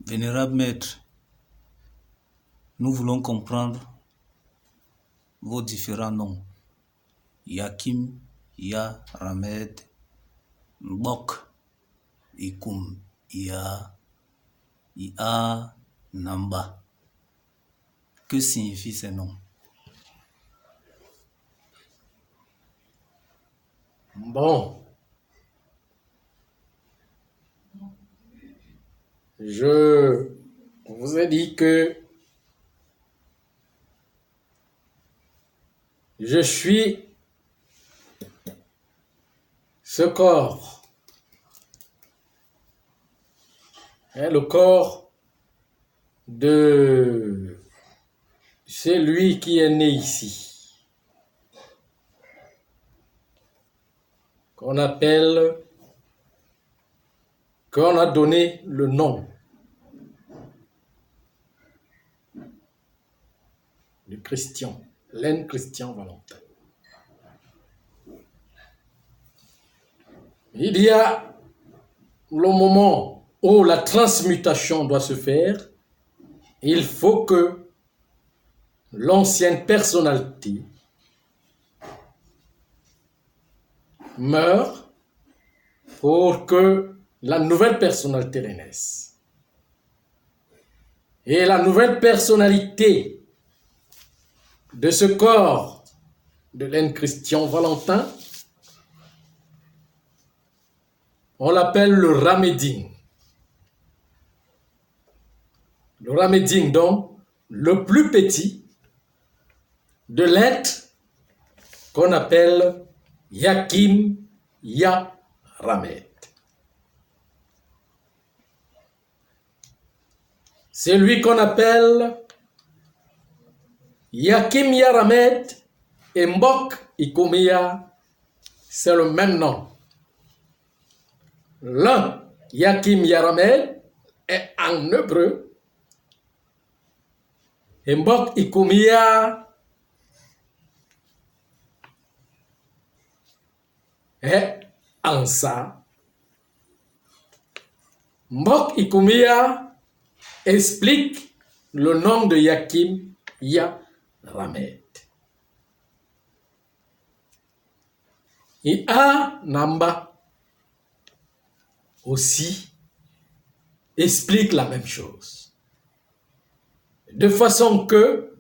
Vénérable maître, nous voulons comprendre vos différents noms. Yakim, Ya, Ramed, Mbok, Ikum, Ya, Ia, Namba. Que signifient ces noms? Bon. Je vous ai dit que je suis ce corps. Le corps de celui qui est né ici, qu'on a donné le nom du Christian, l'aine Christian Valentin. Il y a le moment où la transmutation doit se faire. Il faut que l'ancienne personnalité meure pour que la nouvelle personnalité renaisse. Et la nouvelle personnalité de ce corps de l'aine Christian Valentin, on l'appelle le Ramédine. Le Ramédine, donc, le plus petit de l'être qu'on appelle Yakim Ya Ramed. C'est lui qu'on appelle Yakim Ya Ramed et Mbok Ikoumia, c'est le même nom. L'un, Yakim Ya Ramed, est en hébreu. Et Mbok Ikoumia est en ça. Mbok Ikoumia explique le nom de Yakim Ya Ramed. Ia Namba aussi explique la même chose. De façon que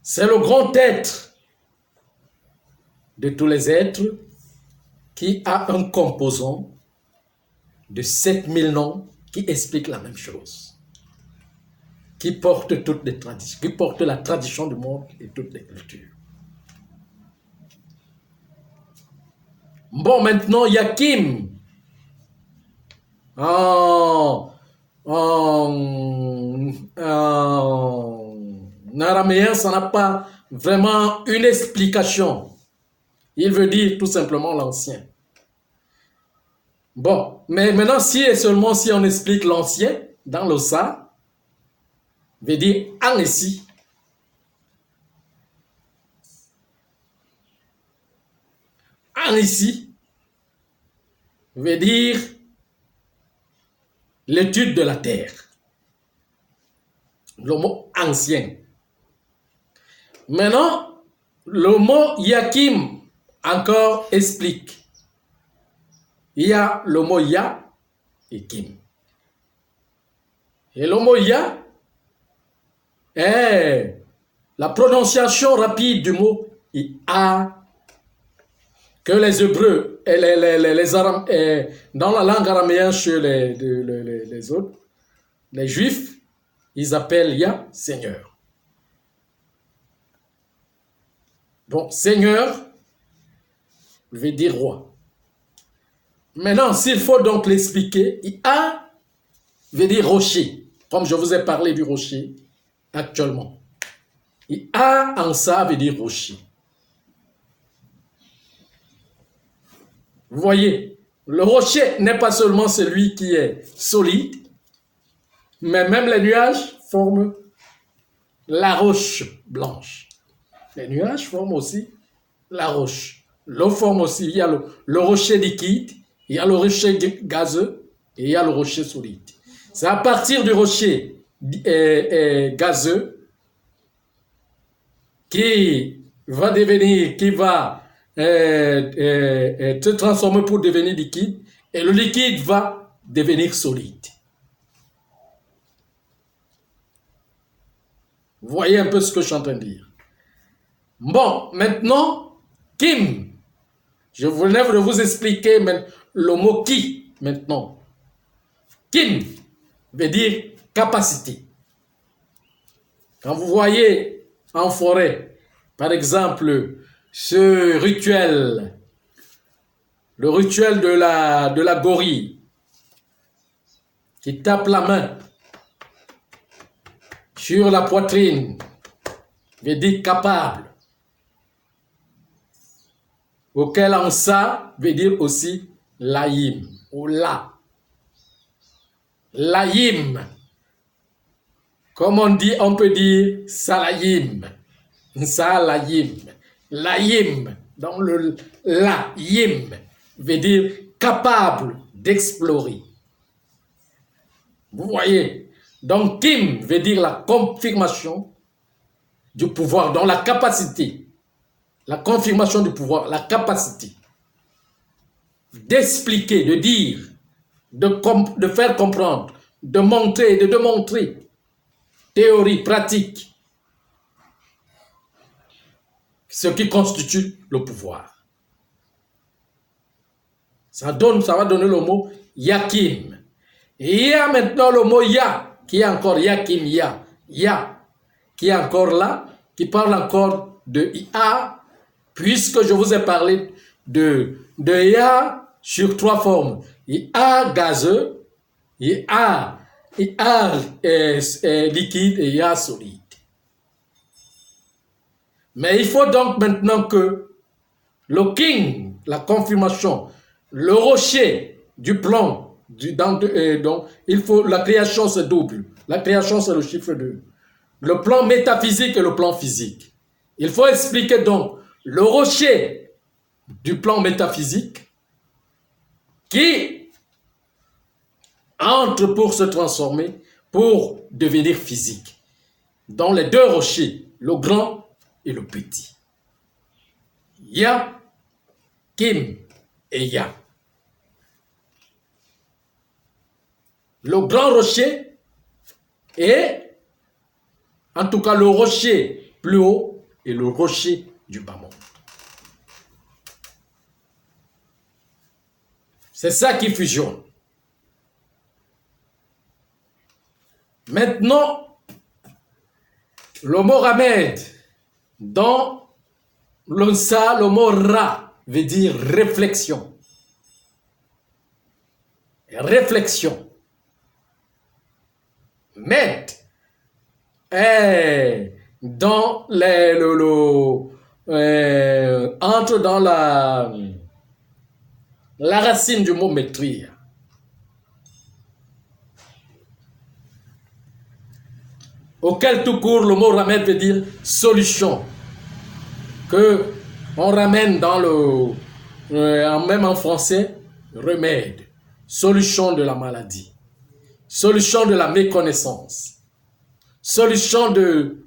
c'est le grand être de tous les êtres qui a un composant de 7000 noms qui explique la même chose, qui porte toutes les traditions, qui porte la tradition du monde et toutes les cultures. Bon, maintenant, Yakim, en araméen, ça n'a pas vraiment une explication. Il veut dire tout simplement l'ancien. Bon, mais maintenant, si et seulement si on explique l'ancien, dans l'ossa, veut dire en ici. En ici veut dire l'étude de la terre. Le mot ancien. Maintenant, le mot Yakim encore explique. Il y a le mot Ya et Kim. Et le mot Ya est la prononciation rapide du mot A que les Hébreux et les Arabes, dans la langue araméenne chez les autres, les Juifs, ils appellent Ya Seigneur. Bon, Seigneur veut dire roi. Maintenant, s'il faut donc l'expliquer, A veut dire rocher, comme je vous ai parlé du rocher actuellement. A en ça veut dire rocher. Vous voyez, le rocher n'est pas seulement celui qui est solide, mais même les nuages forment la roche blanche. Les nuages forment aussi la roche. L'eau forme aussi, il y a le rocher liquide, il y a le rocher gazeux et il y a le rocher solide. C'est à partir du rocher gazeux qui va se transformer pour devenir liquide, et le liquide va devenir solide. Vous voyez un peu ce que je suis en train de dire. Bon, maintenant, Kim. Je voulais vous expliquer le mot qui maintenant. Kim veut dire capacité. Quand vous voyez en forêt, par exemple, ce rituel, le rituel de la gorille, qui tape la main sur la poitrine, veut dire capable. Auquel en ça veut dire aussi laïm ou la. Laïm. Comme on peut dire salayim. Salayim. Laïm. Donc le laïm veut dire capable d'explorer. Vous voyez? Donc Kim veut dire la confirmation du pouvoir, donc la capacité. La confirmation du pouvoir, la capacité d'expliquer, de dire, de faire comprendre, de montrer, de démontrer, théorie, pratique, ce qui constitue le pouvoir. Ça va donner le mot yakim. Et il y a maintenant le mot ya, qui est encore yakim, ya, qui est encore là, qui parle encore de ya, puisque je vous ai parlé de ya sur 3 formes. Ya gazeux, ya liquide et ya solide. Mais il faut donc maintenant que le king, la confirmation, le rocher du plan, donc il faut, la création se double. La création c'est le chiffre 2. Le plan métaphysique et le plan physique. Il faut expliquer donc le rocher du plan métaphysique qui entre pour se transformer, pour devenir physique. Dans les 2 rochers, le grand et le petit. Ya, Kim et Ya. Le grand rocher est, en tout cas le rocher plus haut et le rocher du bas monde. C'est ça qui fusionne. Maintenant, le mot Ramed, dans l'Onsa, le mot Ra veut dire réflexion. Réflexion. Med est dans entre dans la racine du mot maîtrise. Auquel tout court, le mot ramène veut dire solution. Que on ramène dans même en français, remède. Solution de la maladie. Solution de la méconnaissance. Solution de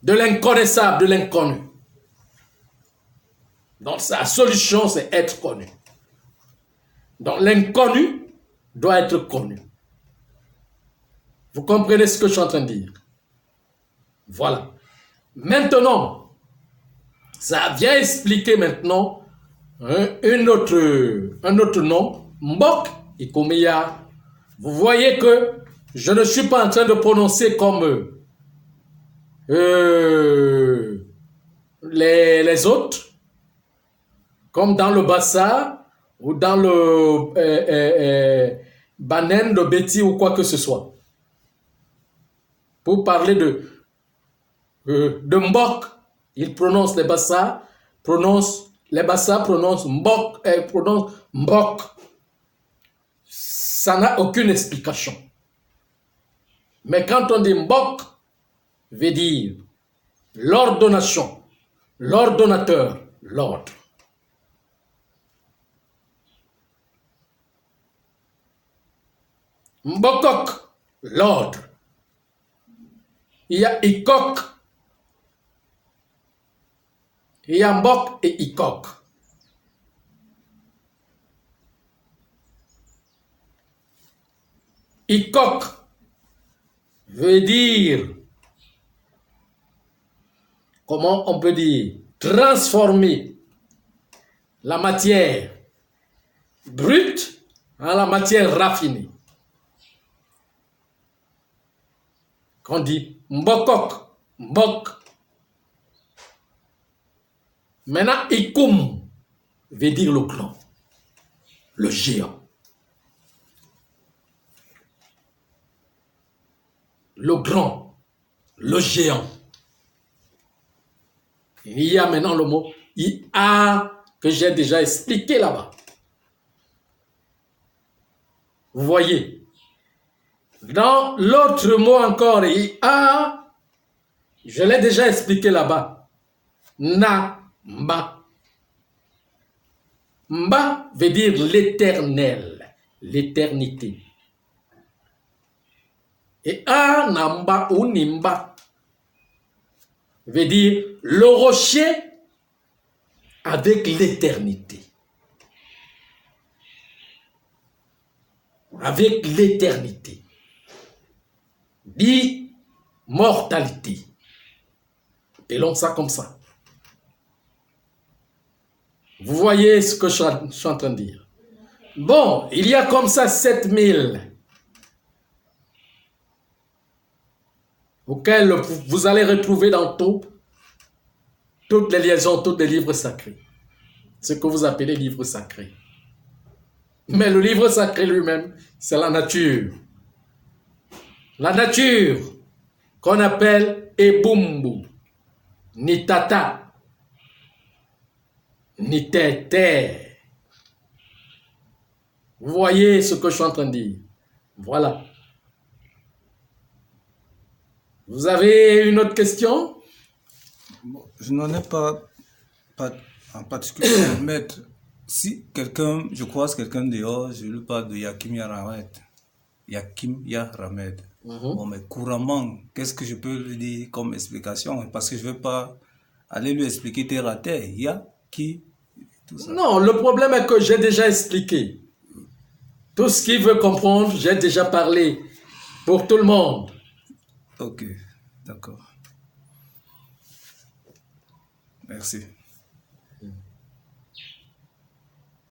l'inconnaissable, de l'inconnu. Donc sa solution, c'est être connu. Donc l'inconnu doit être connu. Vous comprenez ce que je suis en train de dire? Voilà. Maintenant, ça vient expliquer maintenant un autre nom, Mbok Ikomiya. Vous voyez que je ne suis pas en train de prononcer comme les autres, comme dans le Bassa ou dans le Banen de Betty ou quoi que ce soit. Pour parler de Mbok, il prononce les Bassa, prononce Mbok, prononce Mbok. Ça n'a aucune explication. Mais quand on dit Mbok, veut dire l'ordonnation, l'ordonnateur, l'ordre. Mbokok, l'ordre. Il y a Ikok. Il y a Mbok et Ikok. Ikok veut dire, comment on peut dire, transformer la matière brute en la matière raffinée. Quand on dit Mbokok, Mbok. Maintenant, Ikum veut dire le grand, le géant. Le grand, le géant. Il y a maintenant le mot IA que j'ai déjà expliqué là-bas. Vous voyez, dans l'autre mot encore, IA, je l'ai déjà expliqué là-bas. Na, Mba. Mba veut dire l'éternel, l'éternité. Et Namba ou Nimba veut dire le rocher avec l'éternité. Avec l'éternité. L'immortalité. Appelons ça comme ça. Vous voyez ce que je suis en train de dire. Bon, il y a comme ça 7000 auxquels vous allez retrouver dans toutes les liaisons, tous les livres sacrés. Ce que vous appelez livres sacrés. Mais le livre sacré lui-même, c'est la nature. La nature qu'on appelle Ebumbu, ni Tata, ni Tété. Vous voyez ce que je suis en train de dire. Voilà. Vous avez une autre question? Je n'en ai pas en particulier, maître. Si quelqu'un, je croise quelqu'un dehors, je lui parle de Yakim Yaramed. Yakim Yaramed. Bon, mais couramment, qu'est-ce que je peux lui dire comme explication? Parce que je ne veux pas aller lui expliquer terre à terre. Qui, tout ça. Non, le problème est que j'ai déjà expliqué. Tout ce qu'il veut comprendre, j'ai déjà parlé pour tout le monde. Ok, d'accord. Merci.